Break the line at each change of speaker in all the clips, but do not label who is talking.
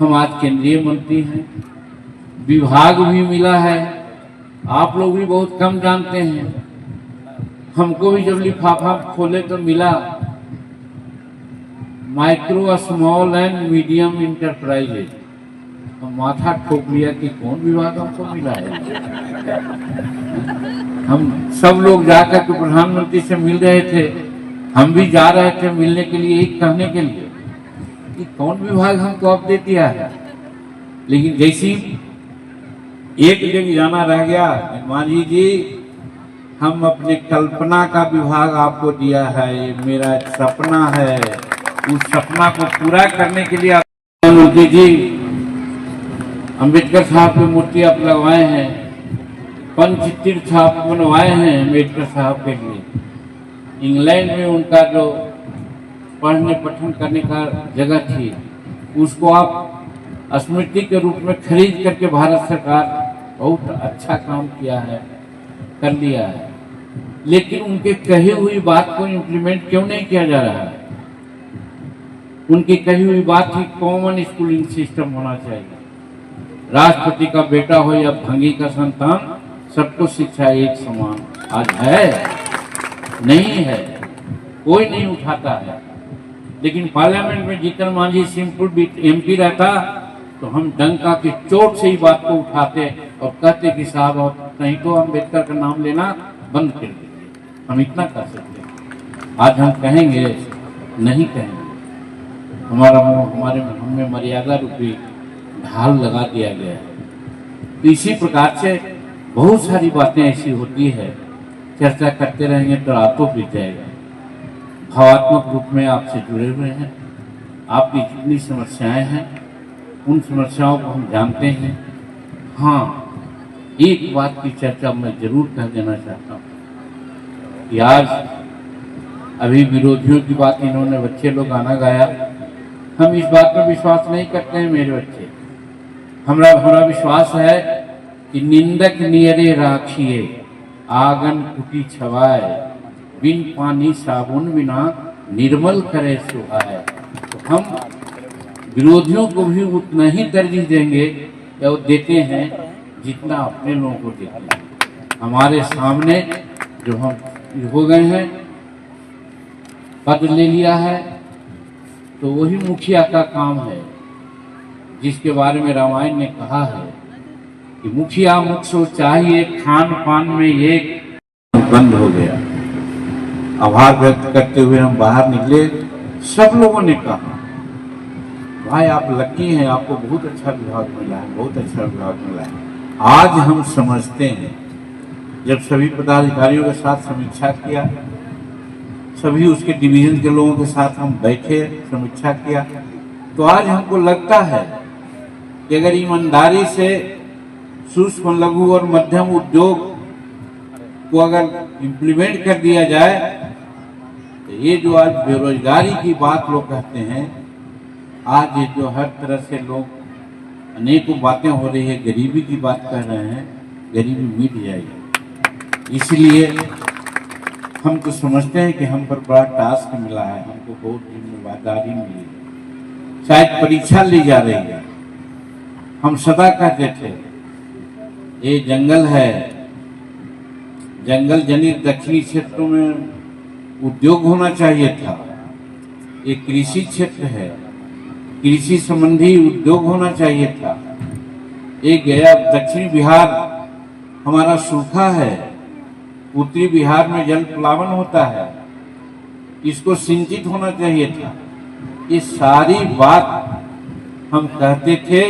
हम आज केंद्रीय मंत्री हैं, विभाग भी मिला है। आप लोग भी बहुत कम जानते हैं। हमको भी जब लिफाफा खोले तो मिला micro small and medium enterprises. तो माथा ठोक लिया कि कौन विभाग हमको मिला है। हम सब लोग जाकर के प्रधानमंत्री से मिल रहे थे, हम भी जा रहे थे मिलने के लिए, एक कहने के लिए कि कौन विभाग हमको अब दे दिया है। लेकिन जैसी एक जगह जाना रह गया, मांझी जी हम अपने कल्पना का विभाग आपको दिया है, ये मेरा सपना है, उस सपना को पूरा करने के लिए प्रधानमंत्री जी अंबेडकर साहब की मूर्ति आप लगवाए हैं, पंचतीर्थ आप बनवाए हैं अंबेडकर साहब के लिए। इंग्लैंड में उनका जो पढ़ने पठन करने का जगह थी, उसको आप स्मृति के रूप में खरीद करके भारत सरकार बहुत अच्छा काम किया है, कर लिया है। लेकिन उनके कही हुई बात को इम्प्लीमेंट क्यों नहीं किया जा रहा है? उनकी कही हुई बात ही कॉमन स्कूलिंग सिस्टम होना चाहिए। राष्ट्रपति का बेटा हो या भंगी का संतान, सबको शिक्षा एक समान। आज है नहीं है, कोई नहीं उठाता है। लेकिन पार्लियामेंट में जीतन मांझी सिंहपुर एमपी रहता तो हम डंका की चोट से ही बात को उठाते और कहते कि साहब नहीं तो अम्बेडकर का नाम लेना बंद कर दीजिए। हम इतना कर सकते हैं। आज हम कहेंगे नहीं कहेंगे, हमें मर्यादा रूपी ढाल लगा दिया गया है। तो इसी प्रकार से बहुत सारी बातें ऐसी होती है, चर्चा करते रहेंगे तो रातों बीत जाएगा। भावात्मक रूप में आपसे जुड़े हुए हैं, आपकी जितनी समस्याएं हैं उन समस्याओं को हम जानते हैं। हाँ, एक बात की चर्चा मैं जरूर कर देना चाहता हूँ कि आज अभी विरोधियों की बात इन्होंने बच्चे लोग गाना गाया, हम इस बात पर विश्वास नहीं करते हैं मेरे बच्चे। हमारा विश्वास है कि निंदक नियरे राखिए आंगन कुटी छवाए, बिन पानी साबुन बिना निर्मल करे सुहाए। तो हम विरोधियों को भी उतना ही तरजीह देंगे या वो देते हैं जितना अपने लोगों को देते हैं। हमारे सामने जो हम हो गए हैं, पद ले लिया है, तो वही मुखिया का काम है, जिसके बारे में रामायण ने कहा है कि मुखिया मुख सो चाहिए, खान पान में ये बंद हो गया। आभार व्यक्त करते हुए हम बाहर निकले। सब लोगों ने कहा भाई आप लकी हैं, आपको बहुत अच्छा विभाग मिला है, बहुत अच्छा विभाग मिला है। आज हम समझते हैं, जब सभी पदाधिकारियों के साथ समीक्षा किया, सभी उसके डिवीजन के लोगों के साथ हम बैठे, समीक्षा किया, तो आज हमको लगता है कि अगर ईमानदारी से सूक्ष्म लघु और मध्यम उद्योग को अगर इम्प्लीमेंट कर दिया जाए तो ये जो आज बेरोजगारी की बात लोग कहते हैं, आज ये जो हर तरह से लोग अनेकों बातें हो रही है, गरीबी की बात कर रहे हैं, गरीबी मिट जाएगी। इसलिए हम तो समझते हैं कि हम पर बड़ा टास्क मिला है, हमको बहुत जिम्मेदारी मिली है, शायद परीक्षा ली जा रही है। हम सदा कहते थे ये जंगल है, जंगल जनित दक्षिणी क्षेत्रों में उद्योग होना चाहिए था। ये कृषि क्षेत्र है, कृषि संबंधी उद्योग होना चाहिए था। एक गया दक्षिणी बिहार हमारा सूखा है, उत्तरी बिहार में जल प्लावन होता है, इसको सिंचित होना चाहिए था। ये सारी बात हम कहते थे,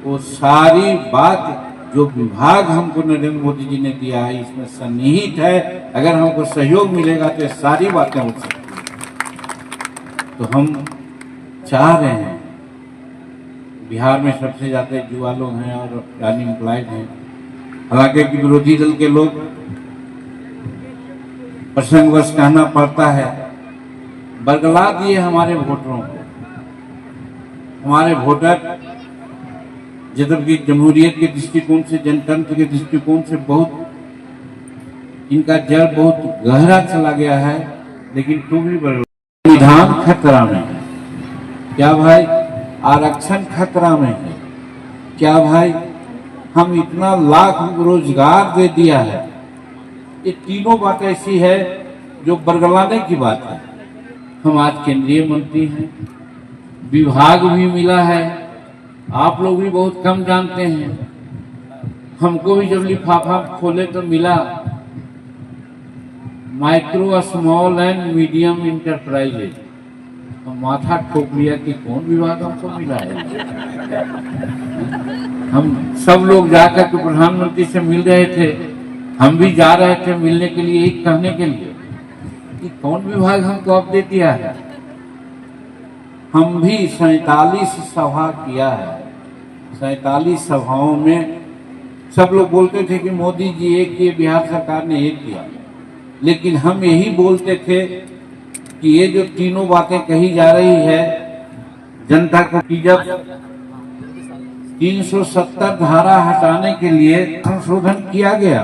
वो सारी बात जो विभाग हमको नरेंद्र मोदी जी ने दिया है इसमें सन्निहित है। अगर हमको सहयोग मिलेगा तो सारी बातें हो सकती हैं। तो हम चाह रहे हैं, बिहार में सबसे ज्यादा युवा लोग हैं और अनएम्प्लॉयड हैं। हालांकि विरोधी दल के लोग प्रसंगवश कहना पड़ता है, बरगला दिए हमारे वोटरों को। हमारे वोटर जबकि जमहूरियत के दृष्टिकोण से, जनतंत्र के दृष्टिकोण से बहुत इनका जड़ बहुत गहरा चला गया है, लेकिन तो भी संविधान खतरा में है। क्या भाई, आरक्षण खतरा में है। क्या भाई, हम इतना लाख रोजगार दे दिया है, ये तीनों बात ऐसी है जो बरगलाने की बात है। हम आज केंद्रीय मंत्री हैं, विभाग भी मिला है, आप लोग भी बहुत कम जानते हैं। हमको भी जब लिफाफा खोले तो मिला micro small and medium enterprises. हम माथा ठोक लिया कि कौन विभाग हमको मिला है। हम सब लोग जाकर के प्रधानमंत्री से मिल रहे थे, हम भी जा रहे थे मिलने के लिए, एक कहने के लिए कि कौन विभाग हमको अब दे दिया है। हम भी 47 सभा किया है, 47 सभाओं में सब लोग बोलते थे कि मोदी जी एक किए, बिहार सरकार ने एक किया, लेकिन हम यही बोलते थे कि ये जो तीनों बातें कही जा रही है जनता को, कि जब 370 धारा हटाने के लिए संशोधन किया गया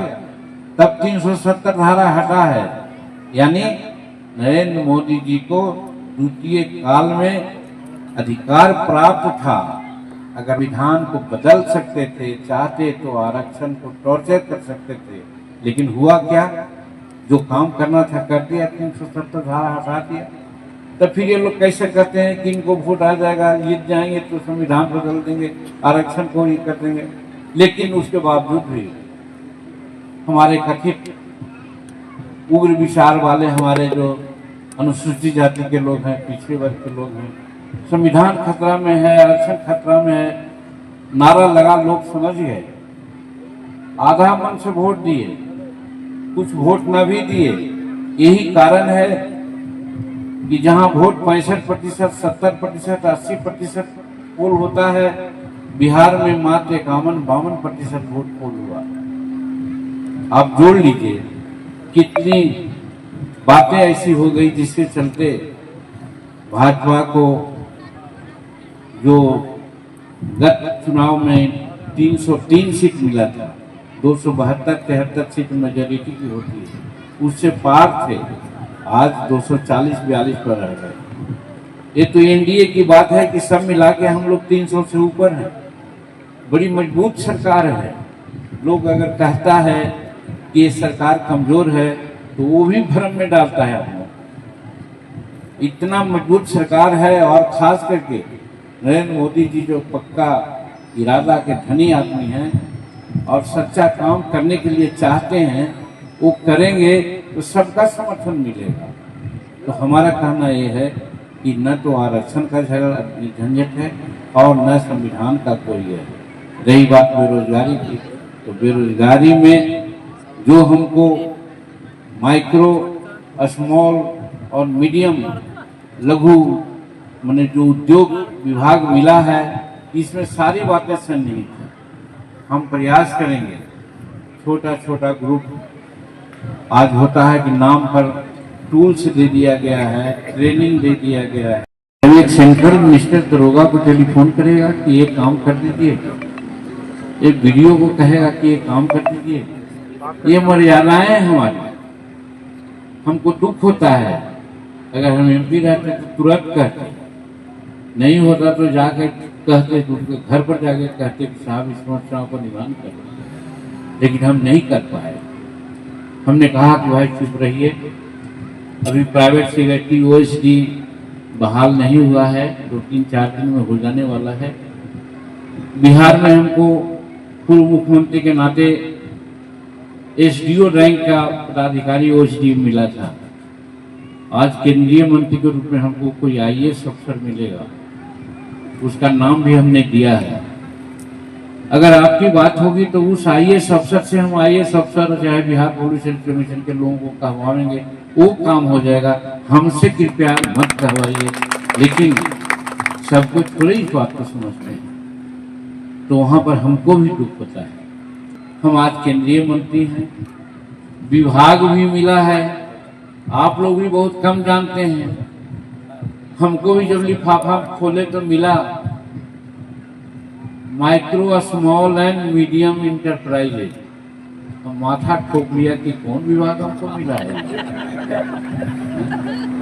तब 370 धारा हटा है, यानी नरेंद्र मोदी जी को द्वितीय काल में अधिकार प्राप्त था। अगर विधान को बदल सकते थे, चाहते तो आरक्षण को टॉर्चर कर सकते थे, लेकिन हुआ क्या, जो काम करना था कर दिया, 370 धारा हटा दिया। तब फिर ये लोग कैसे कहते हैं कि इनको वोट आ जाएगा, जीत जाएंगे तो संविधान बदल देंगे, आरक्षण को ही कर देंगे। लेकिन उसके बावजूद भी हमारे कथित उग्र विचार वाले, हमारे जो अनुसूचित जाति के लोग हैं, पिछड़े वर्ग के लोग हैं, संविधान खतरा में है, आरक्षण खतरा में है, नारा लगा, लोग समझ गए। आधा मन से वोट दिए, कुछ वोट न भी दिए। यही कारण है कि जहां वोट 65%, 70%, 80% पोल होता है, बिहार में मात्र 51-52% वोट पोल हुआ। आप जोड़ लीजिए कितनी बातें ऐसी हो गई जिसके चलते भाजपा को जो गत चुनाव में 303 सीट मिला था, 272-73 सीट मेजोरिटी की होती है, उससे पार थे, आज 240-42 पर रह गए। ये तो एनडीए की बात है कि सब मिला के हम लोग 300 से ऊपर हैं। बड़ी मजबूत सरकार है। लोग अगर कहता है कि ये सरकार कमजोर है तो वो भी भ्रम में डालता है। इतना मजबूत सरकार है, और खास करके नरेंद्र मोदी जी जो पक्का इरादा के धनी आदमी हैं और सच्चा काम करने के लिए चाहते हैं, वो करेंगे तो सबका समर्थन मिलेगा। तो हमारा कहना ये है कि न तो आरक्षण का झंझट है और न संविधान का कोई है। रही बात बेरोजगारी की, तो बेरोजगारी में जो हमको माइक्रो, स्मॉल और मीडियम, लघु माने जो उद्योग विभाग मिला है, इसमें सारी बातें सन्निहित हैं। हम प्रयास करेंगे, छोटा छोटा ग्रुप आज होता है कि नाम पर टूल्स दे दिया गया है, ट्रेनिंग दे दिया गया है। एक सेंट्रल मिनिस्टर दरोगा को टेलीफोन करेगा कि ये काम कर दीजिए, एक वीडियो को कहेगा कि ये काम कर दीजिए। ये मर्यादाएं हमारी, हमको दुख होता है। अगर हम एमपी रहते तो तुरंत कहते, नहीं होता तो जाकर कहते, घर पर जाकर कहते कि साहब इस समस्याओं को निवारण करें, लेकिन हम नहीं कर पाए। हमने कहा कि भाई चुप रहिए, अभी प्राइवेट सेक्रेटरी ओएसडी बहाल नहीं हुआ है, 2-3-4 दिन में हो जाने वाला है। बिहार में हमको पूर्व मुख्यमंत्री के नाते एसडीओ रैंक का पदाधिकारी ओएसडी मिला था। आज केंद्रीय मंत्री के रूप में हमको कोई आईएएस अफसर मिलेगा, उसका नाम भी हमने दिया है। अगर आपकी बात होगी तो उस आईएएस अफसर से हम आईएएस अफसर चाहे बिहार पुलिस कमीशन के लोगों को कहवाएंगे, वो काम हो जाएगा। हमसे कृपया मत करवाइए। लेकिन सब कुछ थोड़ी इस बात को समझते हैं, तो वहां पर हमको भी दुख होता है। हम आज केंद्रीय मंत्री हैं, विभाग भी मिला है, आप लोग भी बहुत कम जानते हैं। हमको भी जब लिफाफा खोले तो मिला micro, small and medium enterprises. हम माथा ठोक लिया कि कौन विभाग हमको मिला है।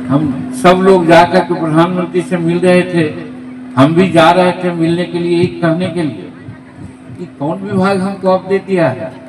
हम सब लोग जाकर के प्रधानमंत्री से मिल रहे थे, हम भी जा रहे थे मिलने के लिए, कहने के लिए कि कौन विभाग हमको अब दे दिया है।